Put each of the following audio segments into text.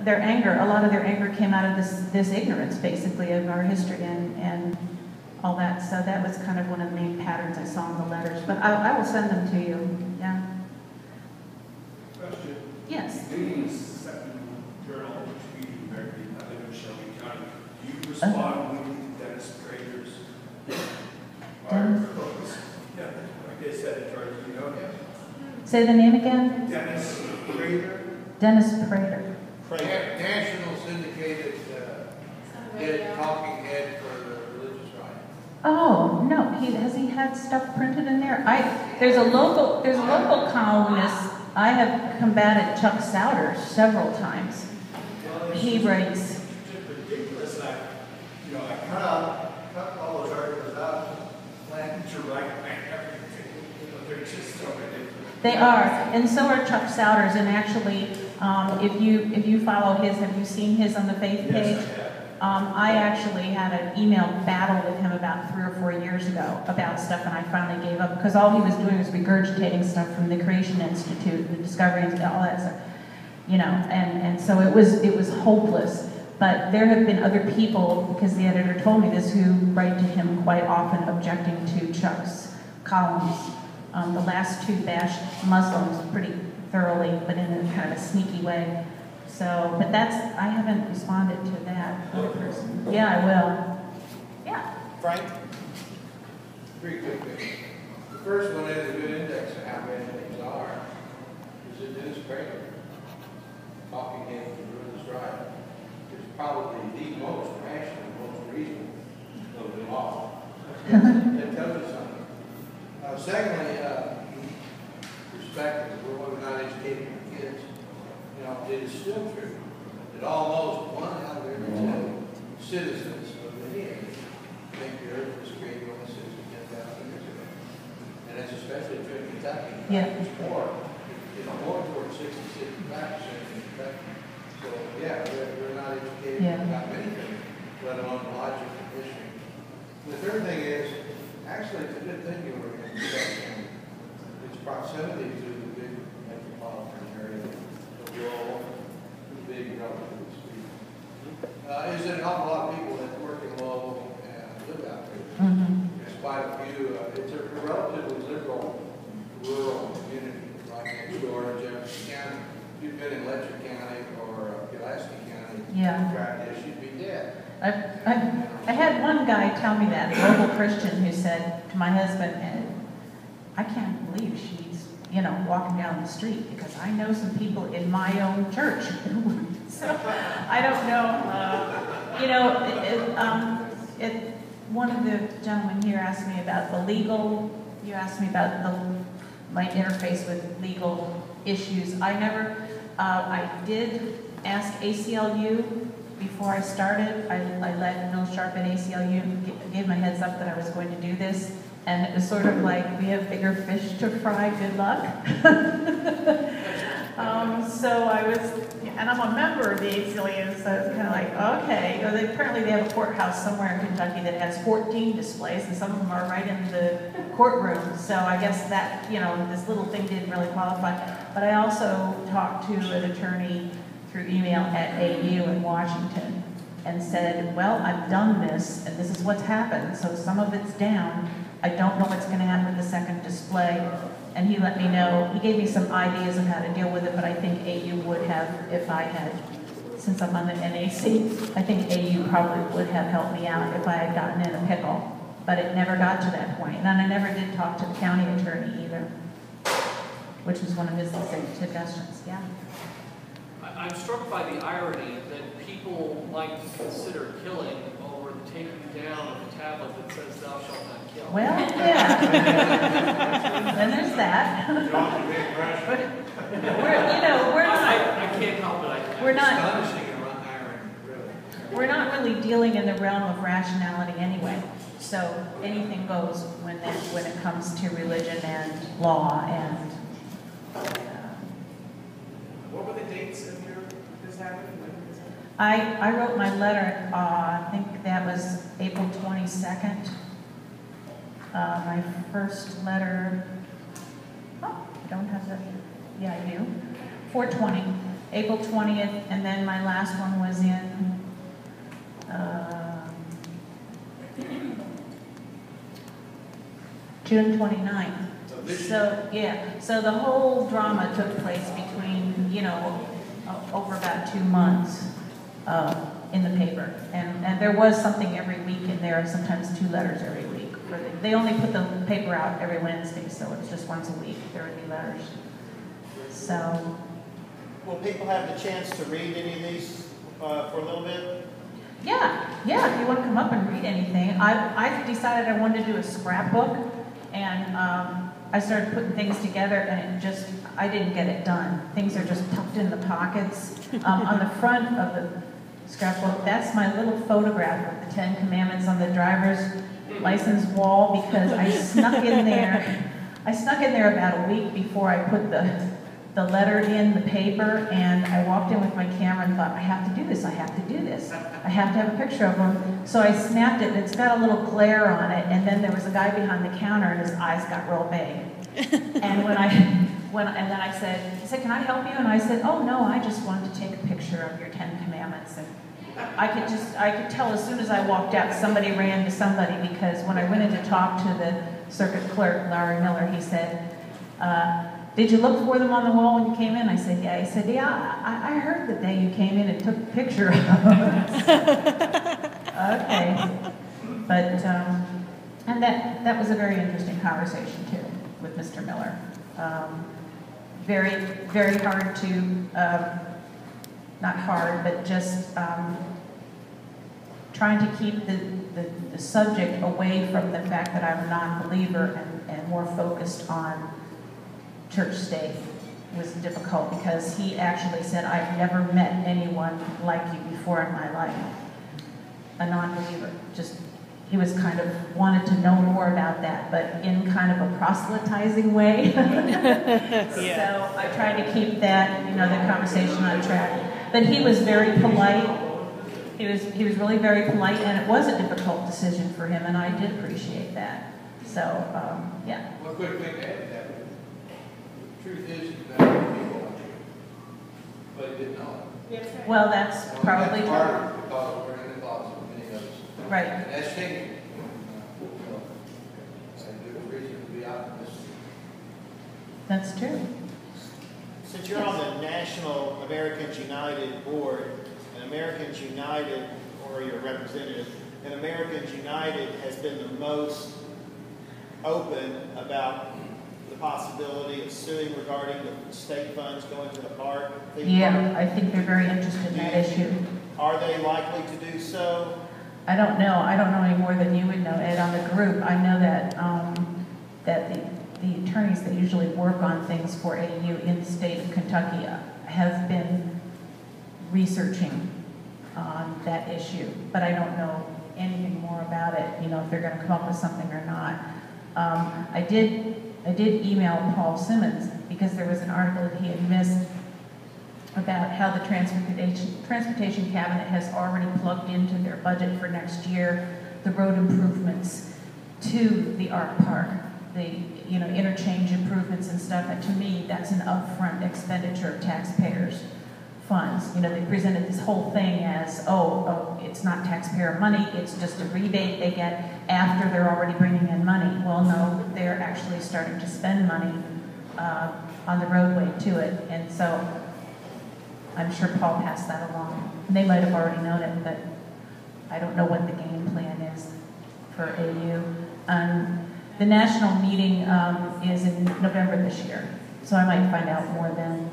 their anger, a lot of their anger came out of this ignorance, basically, of our history and all that. So that was kind of one of the main patterns I saw in the letters. But I will send them to you. Yeah. Question. Yes. Reading the second journal, which we do regularly, I live in Shelby County. Do you respond weekly to Dennis Prater's articles? Yeah, like they said, in charge, you know him? Say the name again? Dennis Prater. Dennis Prater. National syndicated talking head for the religious right. Oh no, has he had stuff printed in there? There's a local columnist. I have combated Chuck Souter several times. He writes. It's just ridiculous. I cut all those articles out, plan to write everything. They're just so ridiculous. They are, and so are Chuck Souter's. And actually, if you follow his, have you seen his on the Faith page? Yes, I have. I actually had an email battle with him about 3 or 4 years ago about stuff, and I finally gave up because all he was doing was regurgitating stuff from the Creation Institute, the Discovery Institute, all that stuff, you know. And so it was hopeless. But there have been other people, because the editor told me this, who write to him quite often objecting to Chuck's columns. The last 2 bashed Muslims pretty thoroughly, but in a kind of a sneaky way. So, but I haven't responded to that other person. Yeah, I will. Yeah. Frank? 3 quick things. The first one is a good index of how bad things are. Is it Dennis Prater? Talking head for the religious right is probably the most rational, most reasonable of them all. It tells you something. Secondly, perspective, we're not educating our kids. You know, it is still true that almost 1 out of every 2 citizens of the nation think the earth was created only 6 to 10,000 years ago. And that's especially true in Kentucky. Yeah. It's more towards 60, 65% in Kentucky. So, yeah, we're not educated about many things, let alone logic and history. The third thing is, actually, it's a good thing you were in Kentucky. Its proximity to the big metropolitan area. Big, relatively speaking. Is there an awful lot of people that work in Louisville and live out there? There's quite a few. It's a relatively liberal, rural community right next door in Jefferson County. If you've been in Letcher County or Pulaski County, tried this, you'd be dead. I had one guy tell me that, a local Christian, who said to my husband, I can't believe she's, walking down the street, because I know some people in my own church. So I don't know. One of the gentlemen here asked me about the legal. You asked me about my interface with legal issues. I did ask ACLU before I started. I let Bill Sharp at ACLU gave my heads up that I was going to do this. And it was sort of like, we have bigger fish to fry, good luck. So I was, and I'm a member of the ACLU, so it's kind of like, okay. Apparently they have a courthouse somewhere in Kentucky that has 14 displays, and some of them are right in the courtroom. So I guess that, this little thing didn't really qualify. But I also talked to an attorney through email at AU in Washington and said, well, I've done this, and this is what's happened. So some of it's down. I don't know what's going to happen with the second display. And he let me know. He gave me some ideas of how to deal with it, but I think AU would have, if I had, since I'm on the NAC, I think AU probably would have helped me out if I had gotten in a pickle. But it never got to that point. And I never did talk to the county attorney either, which was one of his suggestions. Yeah. I'm struck by the irony that people like to consider killing over the taking down of a tablet that says thou shalt not kill. Well, yeah. Then there's that. But we're not. I can't help it. We're not really dealing in the realm of rationality anyway. So anything goes when it comes to religion and law and. What were the dates of this happened? I wrote my letter, I think that was April 22nd. My first letter, I don't have that, yeah I do, 4/20. April 20th, and then my last one was in, June 29th. So, yeah, so the whole drama took place between, you know, over about 2 months in the paper. And there was something every week in there, and sometimes 2 letters every week. They only put the paper out every Wednesday, so it was just once a week there would be letters. So. Will people have the chance to read any of these for a little bit? Yeah, if you want to come up and read anything. I decided I wanted to do a scrapbook, and I started putting things together, and I didn't get it done. Things are just tucked in the pockets. On the front of the scrapbook, that's my little photograph of the 10 Commandments on the driver's license wall, because I snuck in there about a week before I put the letter in the paper, and I walked in with my camera and thought, I have to do this, I have to do this. I have to have a picture of them. So I snapped it, and it's got a little glare on it, and then there was a guy behind the counter, and his eyes got real big. And then I said, he said, can I help you? And I said, oh no, I just wanted to take a picture of your 10 Commandments. And I could tell as soon as I walked out, somebody ran to somebody, because when I went in to talk to the circuit clerk, Larry Miller, he said, did you look for them on the wall when you came in? I said, yeah. He said, yeah, I heard the day you came in and took a picture of us. Okay. But, and that was a very interesting conversation too, with Mr. Miller. Very, very hard to, not hard, but just trying to keep the subject away from the fact that I'm a non-believer and more focused on church state was difficult, because he actually said, I've never met anyone like you before in my life, a non-believer. Just, he was kind of wanted to know more about that, but in kind of a proselytizing way. So I tried to keep that, the conversation on track. But he was very polite. He was really very polite, and it was a difficult decision for him, and I did appreciate that. So, yeah. One quick thing to add to that. The truth is, that people want you, but he didn't know it. Well, that's probably That's true. harder because we're in the closet, many of us. Right. And that's changing. And there's reason to be optimistic. That's true. Since you're on the National Americans United board, and Americans United, or your representative, and Americans United has been the most open about the possibility of suing regarding the state funds going to the park. Yeah, I think they're very interested in that issue. Are they likely to do so? I don't know. I don't know any more than you would know, Ed, on the group. I know that that the attorneys that usually work on things for AU in the state of Kentucky have been researching on that issue, but I don't know anything more about it, if they're going to come up with something or not. I did email Paul Simmons, because there was an article that he had missed about how the transportation cabinet has already plugged into their budget for next year the road improvements to the art park, the interchange improvements and stuff. And to me, that's an upfront expenditure of taxpayers' funds. They presented this whole thing as, oh, it's not taxpayer money, it's just a rebate they get after they're already bringing in money. Well, no, they're actually starting to spend money on the roadway to it. And so I'm sure Paul passed that along. They might have already known it, but I don't know what the game plan is for AU. The national meeting is in November this year, so I might find out more then.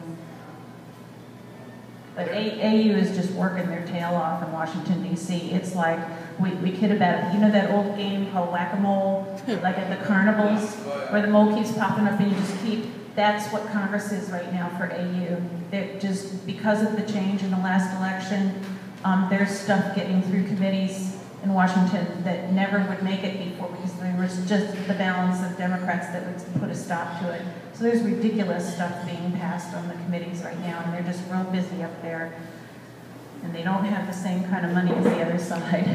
But AU is just working their tail off in Washington, D.C. It's like, we kid about it. That old game called Whack-A-Mole, like at the carnivals, where the mole keeps popping up and you just keep, that's what Congress is right now for AU. They're just, because of the change in the last election, there's stuff getting through committees in Washington that never would make it before, because there was just the balance of Democrats that would put a stop to it. So there's ridiculous stuff being passed on the committees right now, and they're just real busy up there. And they don't have the same kind of money as the other side.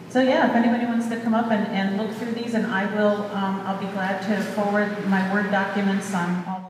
So yeah, if anybody wants to come up and look through these, and I will, I'll be glad to forward my Word documents on all